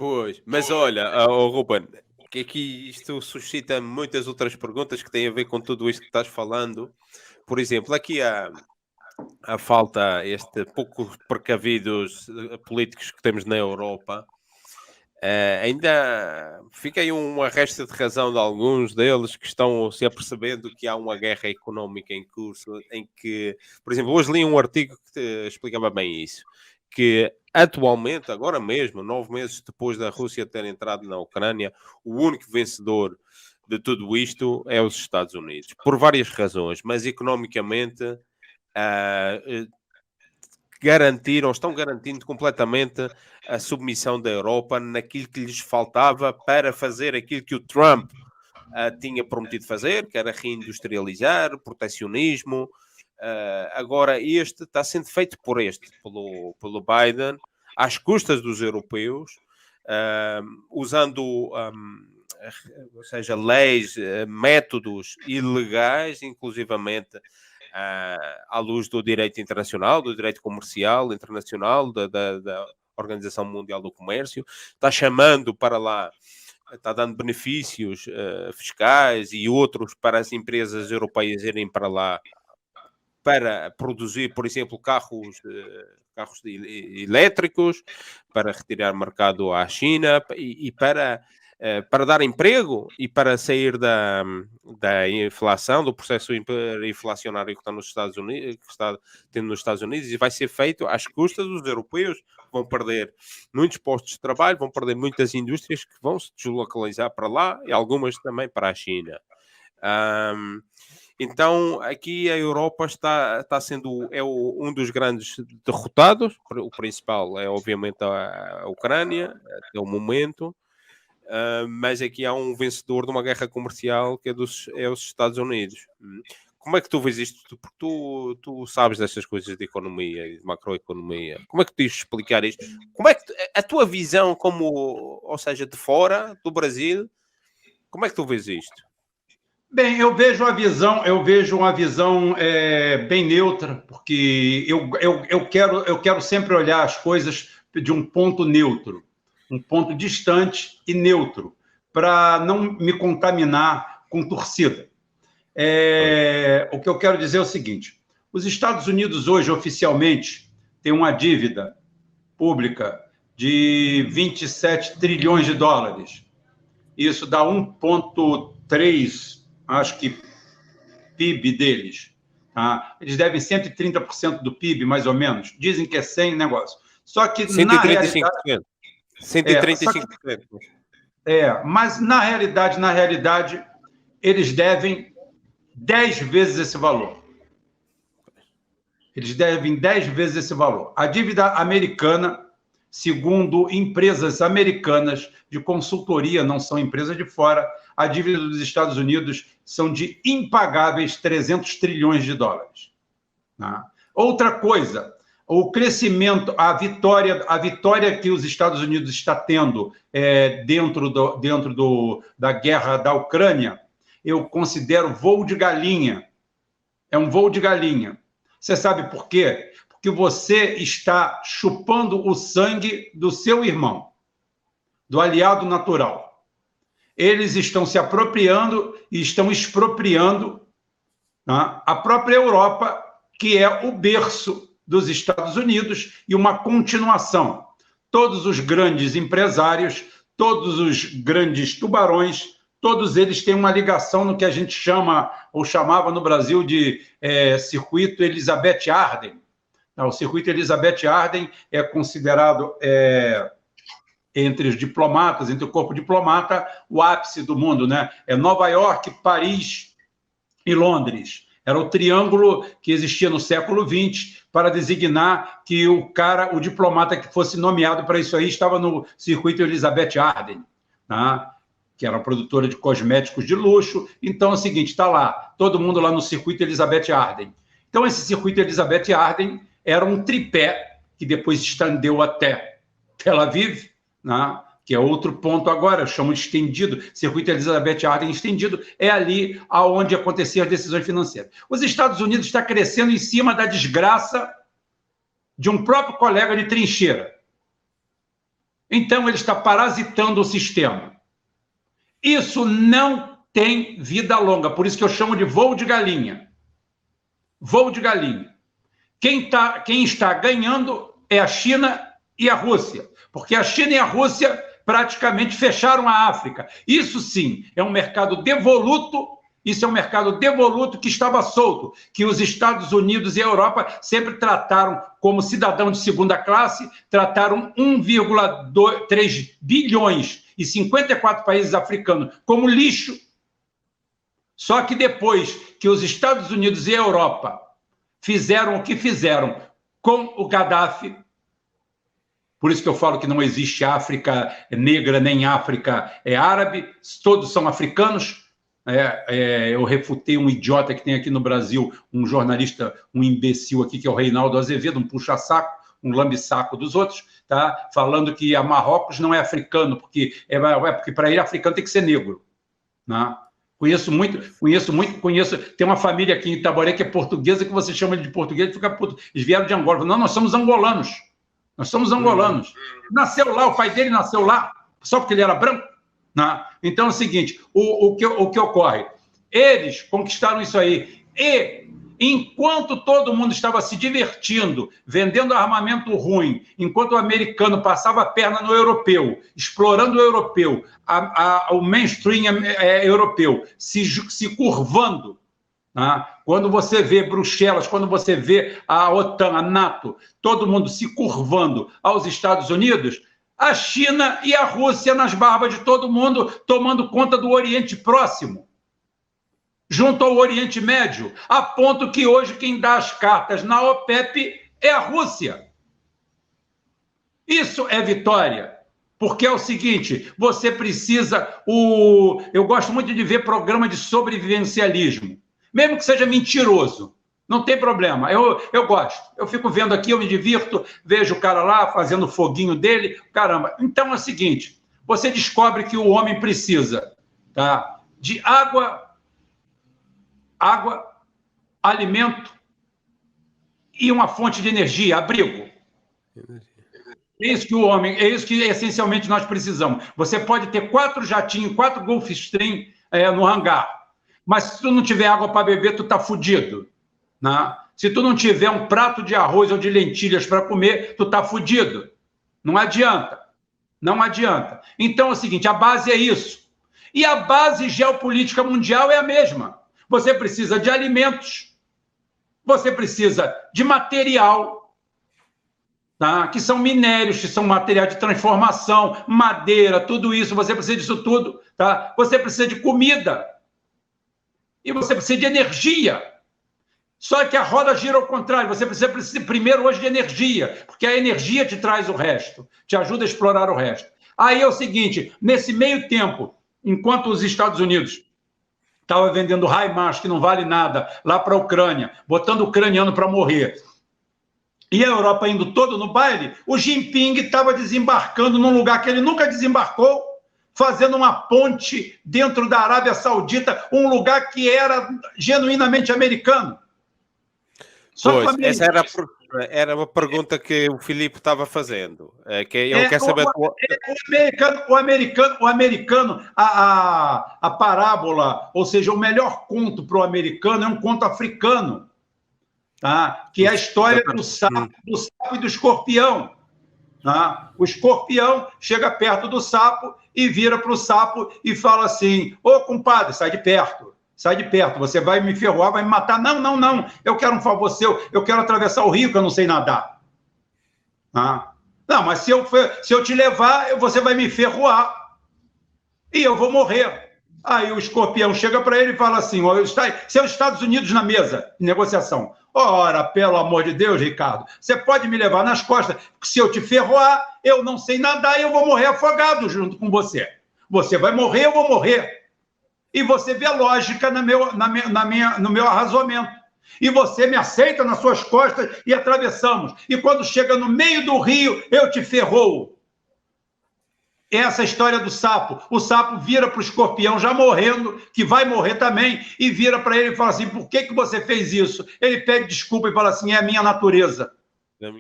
Pois, mas olha, Ruben, que aqui isto suscita muitas outras perguntas que têm a ver com tudo isto que estás falando. Por exemplo, aqui a falta, este pouco precavidos políticos que temos na Europa. Ainda fica aí uma resta de razão de alguns deles que estão se apercebendo que há uma guerra económica em curso, em que, por exemplo, hoje li um artigo que explicava bem isso, que atualmente, agora mesmo, 9 meses depois da Rússia ter entrado na Ucrânia, o único vencedor de tudo isto é os Estados Unidos, por várias razões, mas economicamente ah, eh, estão garantindo completamente a submissão da Europa naquilo que lhes faltava para fazer aquilo que o Trump tinha prometido fazer, que era reindustrializar, proteccionismo. Agora, este está sendo feito pelo Biden, às custas dos europeus, usando, ou seja, leis, métodos ilegais, inclusivamente à luz do direito internacional, do direito comercial internacional, da Organização Mundial do Comércio, está chamando para lá, está dando benefícios fiscais e outros para as empresas europeias irem para lá para produzir, por exemplo, carros elétricos, para retirar mercado à China e para dar emprego e para sair da inflação, do processo inflacionário que está nos Estados Unidos, que está tendo nos Estados Unidos, e vai ser feito às custas dos europeus, vão perder muitos postos de trabalho, vão perder muitas indústrias que vão se deslocalizar para lá e algumas também para a China. Então, aqui a Europa está sendo um dos grandes derrotados. O principal é, obviamente, a Ucrânia, até o momento. Mas aqui há um vencedor de uma guerra comercial que é os Estados Unidos. Como é que tu vês isto? Porque tu sabes destas coisas de economia e de macroeconomia. Como é que tu tens de explicar isto? Como é que a tua visão, ou seja, de fora do Brasil, como é que tu vês isto? Bem, eu vejo uma visão bem neutra, porque eu quero sempre olhar as coisas de um ponto neutro, um ponto distante e neutro, para não me contaminar com torcida. O que eu quero dizer é o seguinte: os Estados Unidos hoje, oficialmente, têm uma dívida pública de 27 trilhões de dólares. Isso dá 1,3, acho que, PIB deles. Tá? Eles devem 130% do PIB, mais ou menos. Dizem que é 100 negócio. Só que 135%. Na realidade, 135%. Mas na realidade, eles devem 10 vezes esse valor. Eles devem 10 vezes esse valor. A dívida americana, segundo empresas americanas de consultoria, não são empresas de fora, a dívida dos Estados Unidos são de impagáveis 300 trilhões de dólares. Né? Outra coisa, o crescimento, a vitória que os Estados Unidos está tendo dentro da guerra da Ucrânia, eu considero voo de galinha. É um voo de galinha. Você sabe por quê? Porque você está chupando o sangue do seu irmão, do aliado natural. Eles estão se apropriando e estão expropriando, né, a própria Europa, que é o berço dos Estados Unidos e uma continuação. Todos os grandes empresários, todos os grandes tubarões, todos eles têm uma ligação no que a gente chama, ou chamava no Brasil de circuito Elizabeth Arden. O circuito Elizabeth Arden é considerado, entre os diplomatas, entre o corpo diplomata, o ápice do mundo, né? É Nova York, Paris e Londres. Era o triângulo que existia no século XX para designar que o diplomata que fosse nomeado para isso aí estava no circuito Elizabeth Arden, né? Que era uma produtora de cosméticos de luxo. Então é o seguinte, está lá, todo mundo lá no circuito Elizabeth Arden. Então esse circuito Elizabeth Arden era um tripé que depois estendeu até Tel Aviv, né? Que é outro ponto agora, eu chamo de estendido, circuito Elizabeth Arden estendido, é ali onde aconteciam as decisões financeiras. Os Estados Unidos estão crescendo em cima da desgraça de um próprio colega de trincheira. Então, ele está parasitando o sistema. Isso não tem vida longa, por isso que eu chamo de voo de galinha. Voo de galinha. Quem está ganhando é a China e a Rússia, porque a China e a Rússia praticamente fecharam a África. Isso sim é um mercado devoluto, isso é um mercado devoluto que estava solto, que os Estados Unidos e a Europa sempre trataram como cidadão de segunda classe, trataram 1,3 bilhões e 54 países africanos como lixo. Só que depois que os Estados Unidos e a Europa fizeram o que fizeram com o Gaddafi, por isso que eu falo que não existe África negra nem África árabe, todos são africanos. Eu refutei um idiota que tem aqui no Brasil, um jornalista, um imbecil aqui, que é o Reinaldo Azevedo, um puxa-saco, um lambe-saco dos outros, tá? Falando que a Marrocos não é africano, porque para ele africano tem que ser negro. Né? Conheço. Tem uma família aqui em Itaboré que é portuguesa, que você chama de português, e fica puto. Eles vieram de Angola. Não, nós somos angolanos. Nós somos angolanos. Nasceu lá, o pai dele nasceu lá, só porque ele era branco. Né? Então é o seguinte, o que ocorre? Eles conquistaram isso aí. E, enquanto todo mundo estava se divertindo, vendendo armamento ruim, enquanto o americano passava a perna no europeu, explorando o europeu, o mainstream europeu se curvando, né? Quando você vê Bruxelas, quando você vê a OTAN, a NATO, todo mundo se curvando aos Estados Unidos, a China e a Rússia nas barbas de todo mundo, tomando conta do Oriente Próximo, junto ao Oriente Médio, a ponto que hoje quem dá as cartas na OPEP é a Rússia. Isso é vitória, porque é o seguinte, você precisa... Eu gosto muito de ver programa de sobrevivencialismo, mesmo que seja mentiroso, não tem problema, eu gosto. Eu fico vendo aqui, eu me divirto, vejo o cara lá fazendo o foguinho dele, caramba. Então é o seguinte, você descobre que o homem precisa, tá, de água, alimento e uma fonte de energia, abrigo. É isso que essencialmente nós precisamos. Você pode ter 4 jatinhos, 4 Gulfstream no hangar, mas se tu não tiver água para beber, tu tá fudido. Né? Se tu não tiver um prato de arroz ou de lentilhas para comer, tu tá fudido. Não adianta. Não adianta. Então é o seguinte, a base é isso. E a base geopolítica mundial é a mesma. Você precisa de alimentos, você precisa de material, tá? Que são minérios, que são material de transformação, madeira, tudo isso, você precisa disso tudo. Tá? Você precisa de comida e você precisa de energia. Só que a roda gira ao contrário, você precisa primeiro hoje de energia, porque a energia te traz o resto, te ajuda a explorar o resto. Aí é o seguinte, nesse meio tempo, enquanto os Estados Unidos estava vendendo HIMARS, que não vale nada, lá para a Ucrânia, botando o ucraniano para morrer, e a Europa indo todo no baile, o Jinping estava desembarcando num lugar que ele nunca desembarcou, fazendo uma ponte dentro da Arábia Saudita, um lugar que era genuinamente americano. Pois, essa era uma pergunta que o Filipe estava fazendo. Que ele quer saber... O americano, a parábola, ou seja, o melhor conto para o americano é um conto africano, tá? Que é a história do sapo e do escorpião. Tá? O escorpião chega perto do sapo e vira para o sapo e fala assim, ô compadre, sai de perto, você vai me ferroar, vai me matar. Não, eu quero um favor seu, eu quero atravessar o rio que eu não sei nadar. Tá? Não, mas se eu te levar, você vai me ferroar e eu vou morrer. Aí o escorpião chega para ele e fala assim, são os Estados Unidos na mesa de negociação. Ora, pelo amor de Deus, Ricardo, você pode me levar nas costas, porque se eu te ferroar, eu não sei nadar e eu vou morrer afogado junto com você. Você vai morrer, eu vou morrer. E você vê a lógica no meu arrazoamento. E você me aceita nas suas costas e atravessamos. E quando chega no meio do rio, eu te ferroo. Essa é a história do sapo. O sapo vira para o escorpião, já morrendo, que vai morrer também, e vira para ele e fala assim, por que você fez isso? Ele pede desculpa e fala assim, é a minha natureza.